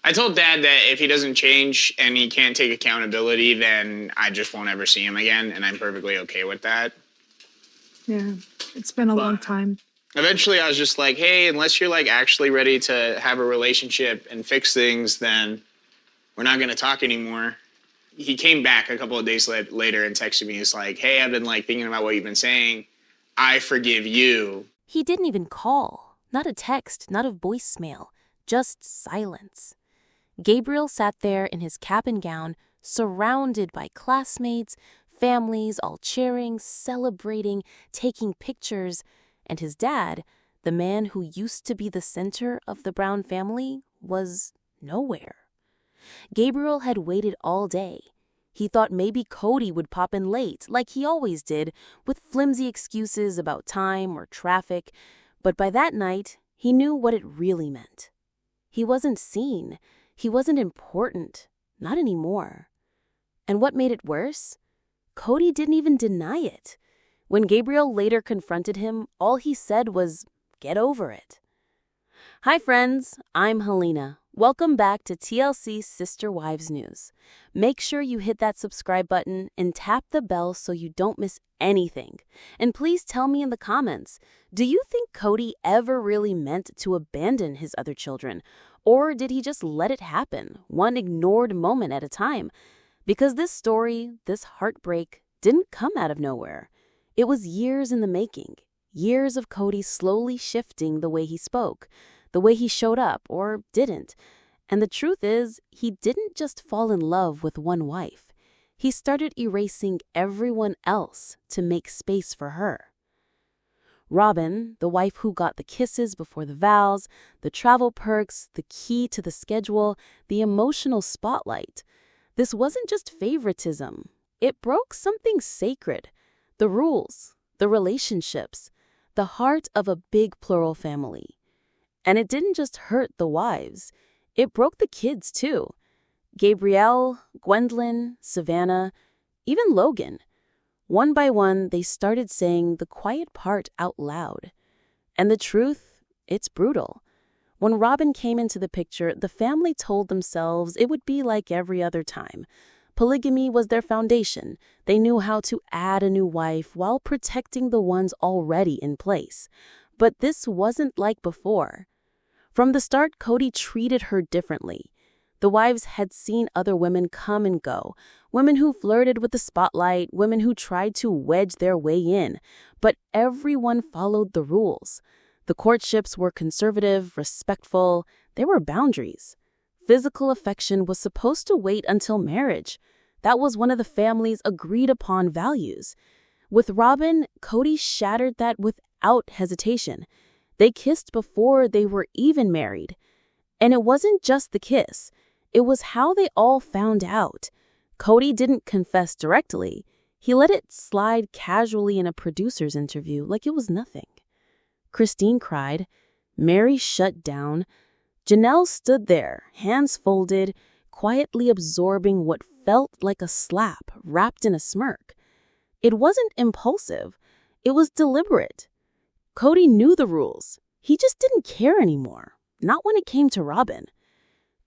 I told Dad that if he doesn't change and he can't take accountability, then I just won't ever see him again, and I'm perfectly okay with that. Yeah, it's been a long time. Eventually, I was just like, hey, unless you're like actually ready to have a relationship and fix things, then we're not going to talk anymore. He came back a couple of days later and texted me. He's like, hey, I've been like thinking about what you've been saying. I forgive you. He didn't even call. Not a text, not a voicemail. Just silence. Gabriel sat there in his cap and gown, surrounded by classmates, families all cheering, celebrating, taking pictures, and his dad, the man who used to be the center of the Brown family, was nowhere. Gabriel had waited all day. He thought maybe Kody would pop in late, like he always did, with flimsy excuses about time or traffic, but by that night, he knew what it really meant. He wasn't seen. He wasn't important. Not anymore. And what made it worse? Kody didn't even deny it. When Gabriel later confronted him, all he said was, "Get over it." Hi friends, I'm Helena. Welcome back to TLC Sister Wives News. Make sure you hit that subscribe button and tap the bell so you don't miss anything. And please tell me in the comments, do you think Kody ever really meant to abandon his other children? Or did he just let it happen, one ignored moment at a time? Because this story, this heartbreak, didn't come out of nowhere. It was years in the making, years of Kody slowly shifting the way he spoke, the way he showed up or didn't. And the truth is, he didn't just fall in love with one wife. He started erasing everyone else to make space for her. Robyn, the wife who got the kisses before the vows, the travel perks, the key to the schedule, the emotional spotlight. This wasn't just favoritism. It broke something sacred. The rules, the relationships, the heart of a big plural family. And it didn't just hurt the wives. It broke the kids too. Gabriel, Gwendlyn, Savannah, even Logan. One by one, they started saying the quiet part out loud. And the truth, it's brutal. When Robyn came into the picture, the family told themselves it would be like every other time. Polygamy was their foundation. They knew how to add a new wife while protecting the ones already in place. But this wasn't like before. From the start, Kody treated her differently. The wives had seen other women come and go, women who flirted with the spotlight, women who tried to wedge their way in, but everyone followed the rules. The courtships were conservative, respectful. There were boundaries. Physical affection was supposed to wait until marriage. That was one of the family's agreed-upon values. With Robyn, Kody shattered that without hesitation. They kissed before they were even married. And it wasn't just the kiss. It was how they all found out. Kody didn't confess directly. He let it slide casually in a producer's interview like it was nothing. Christine cried. Mary shut down. Janelle stood there, hands folded, quietly absorbing what felt like a slap wrapped in a smirk. It wasn't impulsive. It was deliberate. Kody knew the rules. He just didn't care anymore. Not when it came to Robyn.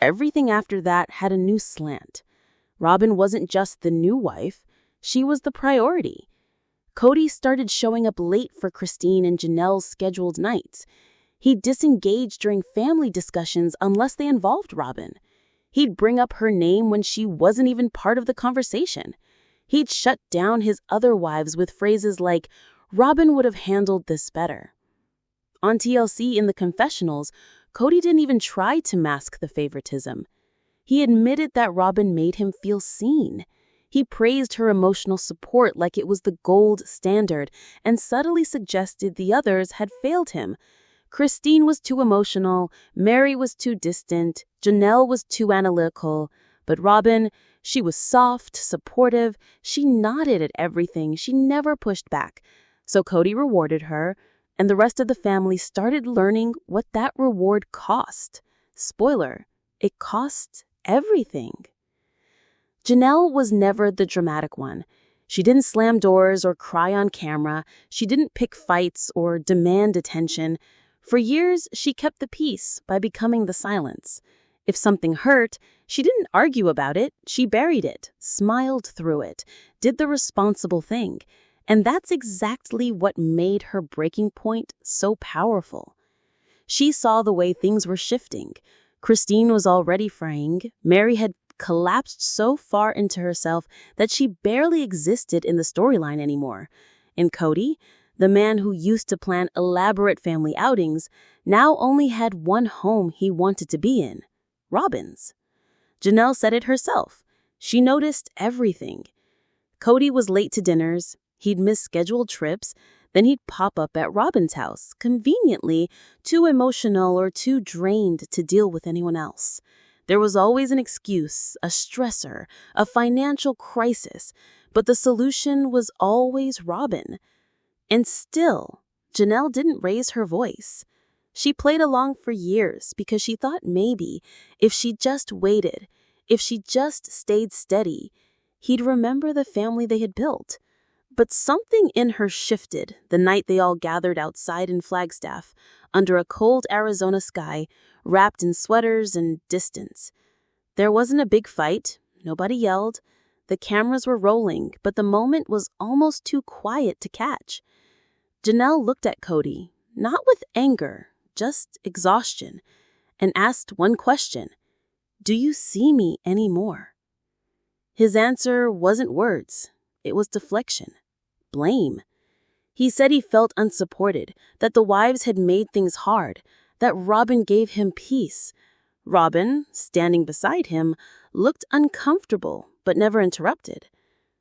Everything after that had a new slant. Robyn wasn't just the new wife. She was the priority. Kody started showing up late for Christine and Janelle's scheduled nights. He disengaged during family discussions unless they involved Robyn. He'd bring up her name when she wasn't even part of the conversation. He'd shut down his other wives with phrases like, "Robyn would have handled this better." On TLC in the confessionals, Kody didn't even try to mask the favoritism. He admitted that Robyn made him feel seen. He praised her emotional support like it was the gold standard and subtly suggested the others had failed him. Christine was too emotional, Mary was too distant, Janelle was too analytical, but Robyn, she was soft, supportive, she nodded at everything, she never pushed back. So Kody rewarded her, and the rest of the family started learning what that reward cost. Spoiler, it cost everything. Janelle was never the dramatic one. She didn't slam doors or cry on camera. She didn't pick fights or demand attention. For years, she kept the peace by becoming the silence. If something hurt, she didn't argue about it. She buried it, smiled through it, did the responsible thing. And that's exactly what made her breaking point so powerful. She saw the way things were shifting. Christine was already fraying. Mary had collapsed so far into herself that she barely existed in the storyline anymore. And Kody, the man who used to plan elaborate family outings, now only had one home he wanted to be in: Robyn's. Janelle said it herself. She noticed everything. Kody was late to dinners. He'd miss scheduled trips. Then he'd pop up at Robyn's house, conveniently too emotional or too drained to deal with anyone else. There was always an excuse, a stressor, a financial crisis, but the solution was always Robyn. And still, Janelle didn't raise her voice. She played along for years because she thought maybe if she just waited, if she just stayed steady, he'd remember the family they had built. But something in her shifted the night they all gathered outside in Flagstaff, under a cold Arizona sky, wrapped in sweaters and distance. There wasn't a big fight. Nobody yelled. The cameras were rolling, but the moment was almost too quiet to catch. Janelle looked at Kody, not with anger, just exhaustion, and asked one question: "Do you see me anymore?" His answer wasn't words. It was deflection. Blame. He said he felt unsupported, that the wives had made things hard, that Robyn gave him peace. Robyn, standing beside him, looked uncomfortable, but never interrupted.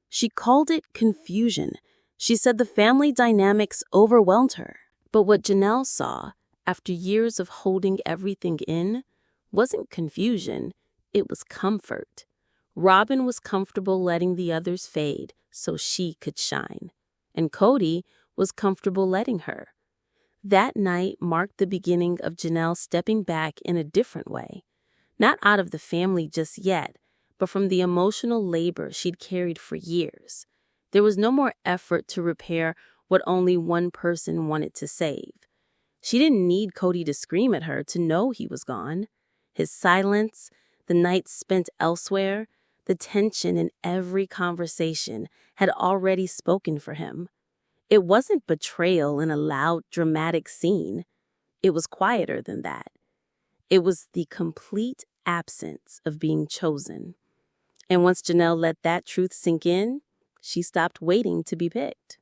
She called it confusion. She said the family dynamics overwhelmed her. But what Janelle saw, after years of holding everything in, wasn't confusion, it was comfort. Robyn was comfortable letting the others fade so she could shine. And Kody was comfortable letting her. That night marked the beginning of Janelle stepping back in a different way. Not out of the family just yet, but from the emotional labor she'd carried for years. There was no more effort to repair what only one person wanted to save. She didn't need Kody to scream at her to know he was gone. His silence, the nights spent elsewhere, the tension in every conversation had already spoken for him. It wasn't betrayal in a loud, dramatic scene. It was quieter than that. It was the complete absence of being chosen. And once Janelle let that truth sink in, she stopped waiting to be picked.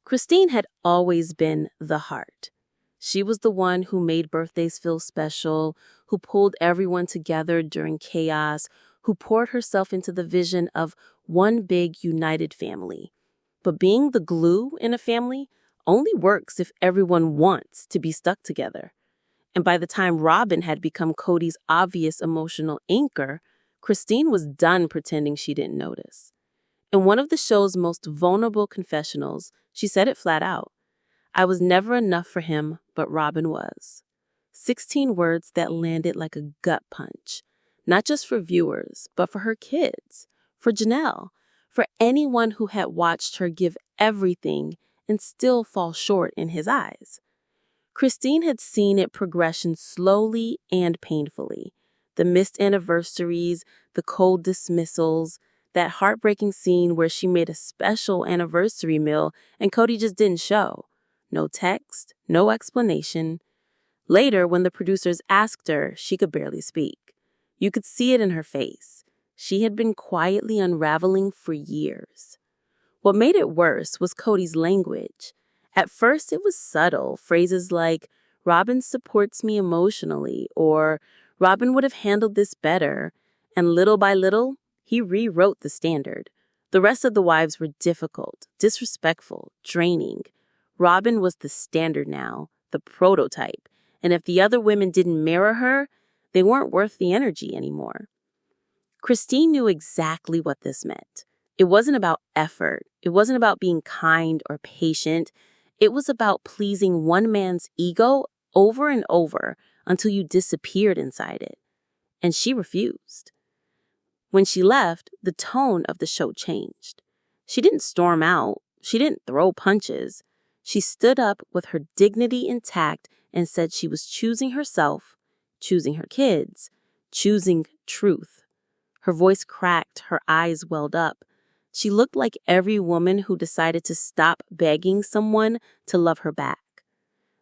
Christine had always been the heart. She was the one who made birthdays feel special, who pulled everyone together during chaos, who poured herself into the vision of one big united family. But being the glue in a family only works if everyone wants to be stuck together. And by the time Robyn had become Kody's obvious emotional anchor, Christine was done pretending she didn't notice. In one of the show's most vulnerable confessionals, she said it flat out: "I was never enough for him, but Robyn was." 16 words that landed like a gut punch. Not just for viewers, but for her kids, for Janelle, for anyone who had watched her give everything and still fall short in his eyes. Christine had seen it progression slowly and painfully. The missed anniversaries, the cold dismissals, that heartbreaking scene where she made a special anniversary meal and Kody just didn't show. No text, no explanation. Later, when the producers asked her, she could barely speak. You could see it in her face. She had been quietly unraveling for years. What made it worse was Kody's language. At first, it was subtle, phrases like, "Robyn supports me emotionally," or "Robyn would have handled this better." And little by little, he rewrote the standard. The rest of the wives were difficult, disrespectful, draining. Robyn was the standard now, the prototype. And if the other women didn't mirror her, they weren't worth the energy anymore. Christine knew exactly what this meant. It wasn't about effort. It wasn't about being kind or patient. It was about pleasing one man's ego over and over until you disappeared inside it. And she refused. When she left, the tone of the show changed. She didn't storm out. She didn't throw punches. She stood up with her dignity intact and said she was choosing herself, choosing her kids, choosing truth. Her voice cracked, her eyes welled up. She looked like every woman who decided to stop begging someone to love her back.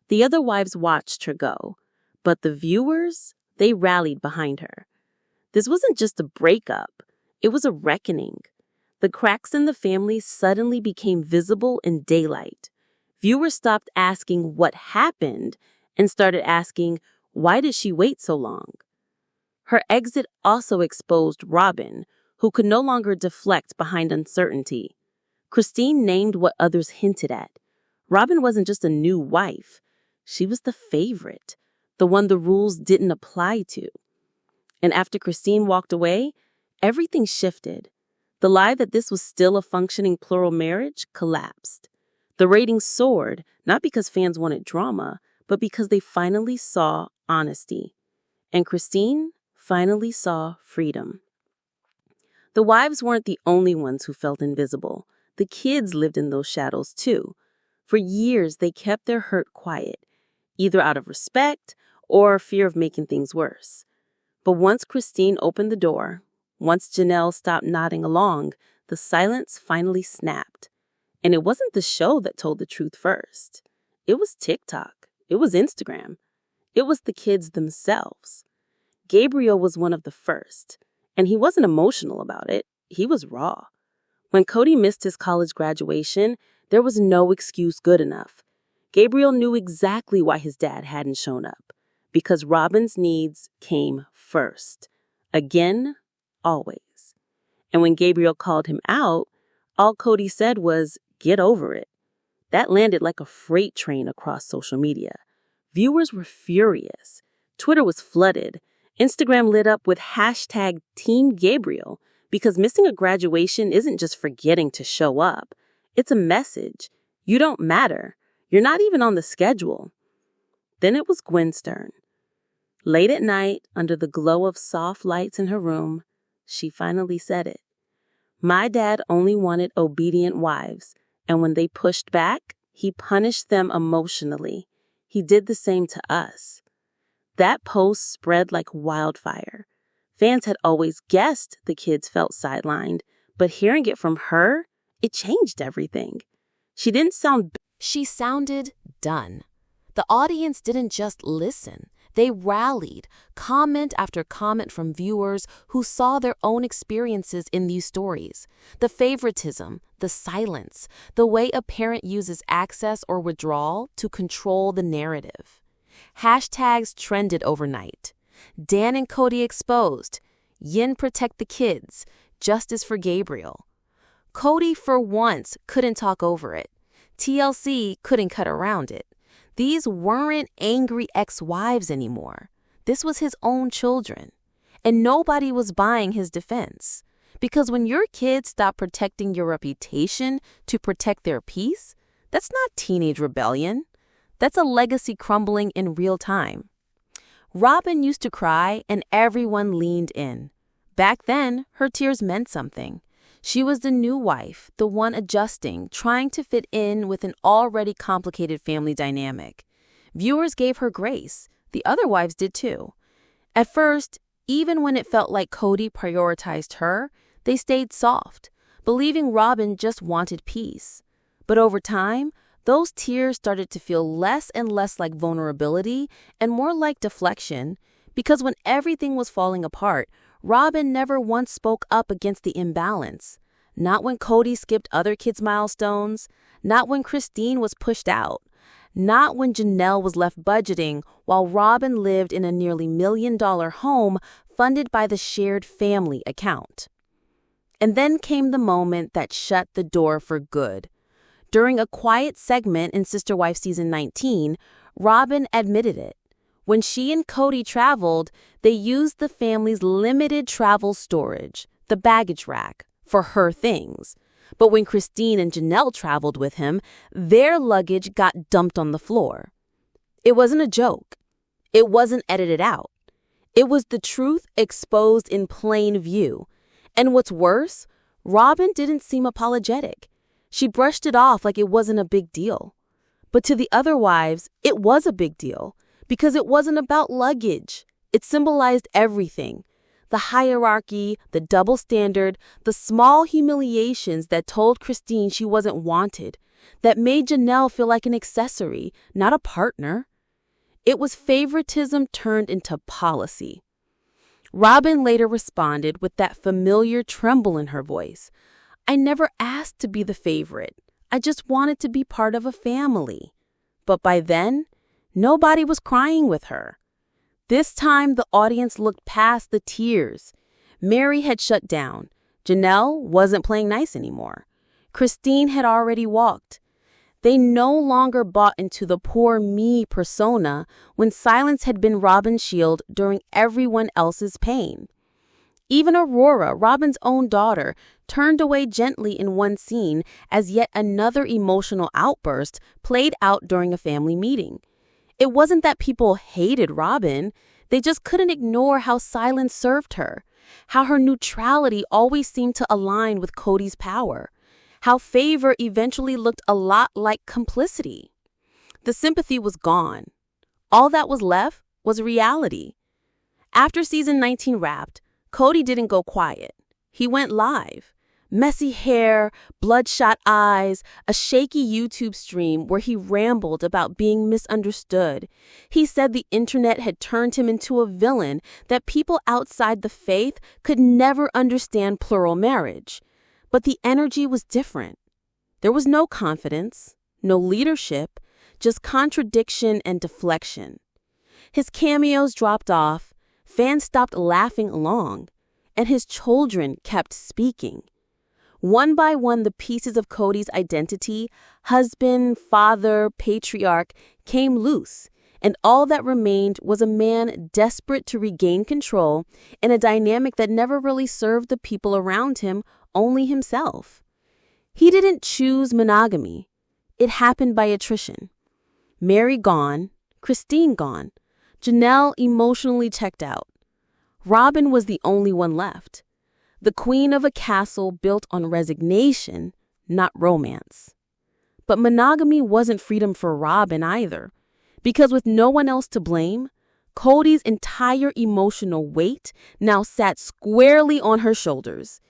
The other wives watched her go, but the viewers, they rallied behind her. This wasn't just a breakup, it was a reckoning. The cracks in the family suddenly became visible in daylight. Viewers stopped asking what happened and started asking, why did she wait so long? Her exit also exposed Robyn, who could no longer deflect behind uncertainty. Christine named what others hinted at. Robyn wasn't just a new wife. She was the favorite, the one the rules didn't apply to. And after Christine walked away, everything shifted. The lie that this was still a functioning plural marriage collapsed. The ratings soared, not because fans wanted drama, but because they finally saw honesty. And Christine finally saw freedom. The wives weren't the only ones who felt invisible. The kids lived in those shadows too. For years, they kept their hurt quiet, either out of respect or fear of making things worse. But once Christine opened the door, once Janelle stopped nodding along, the silence finally snapped. And it wasn't the show that told the truth first. It was TikTok. It was Instagram. It was the kids themselves. Gabriel was one of the first, and he wasn't emotional about it. He was raw. When Kody missed his college graduation, there was no excuse good enough. Gabriel knew exactly why his dad hadn't shown up, because Robyn's needs came first. Again, always. And when Gabriel called him out, all Kody said was, "Get over it." That landed like a freight train across social media. Viewers were furious. Twitter was flooded. Instagram lit up with hashtag Team Gabriel, because missing a graduation isn't just forgetting to show up. It's a message. You don't matter. You're not even on the schedule. Then it was Gwen's turn. Late at night, under the glow of soft lights in her room, she finally said it. My dad only wanted obedient wives, and when they pushed back, he punished them emotionally. He did the same to us. That post spread like wildfire. Fans had always guessed the kids felt sidelined, but hearing it from her, it changed everything. She sounded done. The audience didn't just listen. They rallied, comment after comment from viewers who saw their own experiences in these stories. The favoritism, the silence, the way a parent uses access or withdrawal to control the narrative. Hashtags trended overnight. Dan and Kody exposed. Yin protect the kids. Justice for Gabriel. Kody, for once, couldn't talk over it. TLC couldn't cut around it. These weren't angry ex-wives anymore. This was his own children. And nobody was buying his defense. Because when your kids stop protecting your reputation to protect their peace, that's not teenage rebellion. That's a legacy crumbling in real time. Robyn used to cry and everyone leaned in. Back then, her tears meant something. She was the new wife, the one adjusting, trying to fit in with an already complicated family dynamic. Viewers gave her grace. The other wives did too. At first, even when it felt like Kody prioritized her, they stayed soft, believing Robyn just wanted peace. But over time, those tears started to feel less and less like vulnerability and more like deflection, because when everything was falling apart, Robyn never once spoke up against the imbalance. Not when Kody skipped other kids' milestones, not when Christine was pushed out, not when Janelle was left budgeting while Robyn lived in a nearly $1 million home funded by the shared family account. And then came the moment that shut the door for good. During a quiet segment in Sister Wife Season 19, Robyn admitted it. When she and Kody traveled, they used the family's limited travel storage, the baggage rack, for her things. But when Christine and Janelle traveled with him, their luggage got dumped on the floor. It wasn't a joke. It wasn't edited out. It was the truth exposed in plain view. And what's worse, Robyn didn't seem apologetic. She brushed it off like it wasn't a big deal. But to the other wives, it was a big deal. Because it wasn't about luggage. It symbolized everything: the hierarchy, the double standard, the small humiliations that told Christine she wasn't wanted, that made Janelle feel like an accessory, not a partner. It was favoritism turned into policy. Robyn later responded with that familiar tremble in her voice. "I never asked to be the favorite. I just wanted to be part of a family." But by then, nobody was crying with her. This time, the audience looked past the tears. Mary had shut down. Janelle wasn't playing nice anymore. Christine had already walked. They no longer bought into the poor me persona when silence had been Robyn's shield during everyone else's pain. Even Aurora, Robyn's own daughter, turned away gently in one scene as yet another emotional outburst played out during a family meeting. It wasn't that people hated Robyn. They just couldn't ignore how silence served her, how her neutrality always seemed to align with Kody's power, how favor eventually looked a lot like complicity. The sympathy was gone. All that was left was reality. After season 19 wrapped, Kody didn't go quiet. He went live. Messy hair, bloodshot eyes, a shaky YouTube stream where he rambled about being misunderstood. He said the internet had turned him into a villain, that people outside the faith could never understand plural marriage. But the energy was different. There was no confidence, no leadership, just contradiction and deflection. His cameos dropped off, fans stopped laughing along, and his children kept speaking. One by one, the pieces of Kody's identity, husband, father, patriarch, came loose, and all that remained was a man desperate to regain control in a dynamic that never really served the people around him, only himself. He didn't choose monogamy. It happened by attrition. Mary gone, Christine gone, Janelle emotionally checked out. Robyn was the only one left. The queen of a castle built on resignation, not romance. But monogamy wasn't freedom for Robyn either, because with no one else to blame, Kody's entire emotional weight now sat squarely on her shoulders.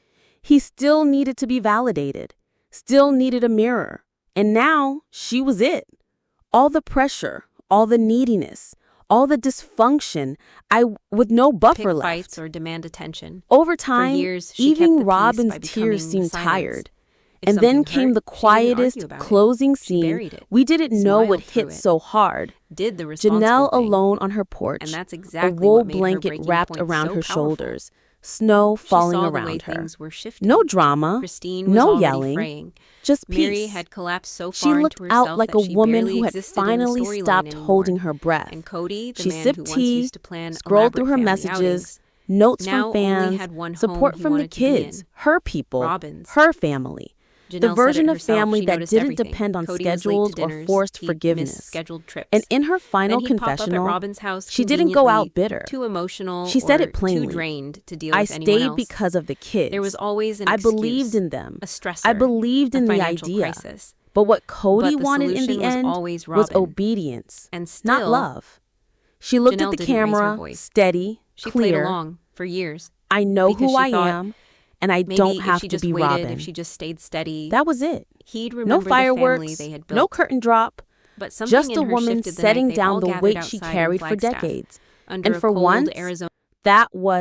He still needed to be validated, still needed a mirror, and now she was it. All the pressure, all the neediness, all the dysfunction, with no buffer Pick left. fights or demand attention. Over time, For years, she even kept the peace Robyn's by tears becoming seemed silence. tired. If And then something came hurt, the she didn't quietest argue about it. closing She scene buried it, we didn't know would smiled hit through it, so hard. did the responsible Janelle thing. alone on her porch, And that's a exactly wool what made her blanket breaking wrapped point around so her powerful. shoulders, snow She falling saw the way around her. things were shifting. No drama, Christine was no already yelling, fraying. just peace. Mary had collapsed so She far looked into herself out like that a she woman barely who had existed in the finally storyline stopped anymore. holding her breath. And Kody, the She man sipped who once tea, used to plan scrolled through her elaborate messages, family outings, notes now from only fans, had one support home he from the wanted to be kids, in. her people, Robyn's. her family. Janelle The said version it of herself, family she that noticed didn't everything. depend on Kody was late to schedules or dinners, forced he'd forgiveness. miss scheduled trips. And in her final Then he'd pop up at confessional, Robyn's house she didn't go out conveniently bitter. too emotional She said or it plainly. too drained to deal I with anyone stayed else. because of the kids. There was always an I excuse, believed in them. a stressor, I believed in a the financial idea. crisis. But what But Kody the wanted in solution the was end always was Robyn. obedience, And still, not love. She looked Janelle at the didn't raise her camera, voice. steady, She played clear. along for years. I know because who she I thought am, and I Maybe don't if have she to just be waited, Robyn. if she just stayed steady, That was it. he'd No remember the family fireworks, they had built. no curtain drop, But something just in a her woman shifted the setting night they down all the gathered weight she outside in carried for Flagstaff, decades. under And a for cold once, Arizona that was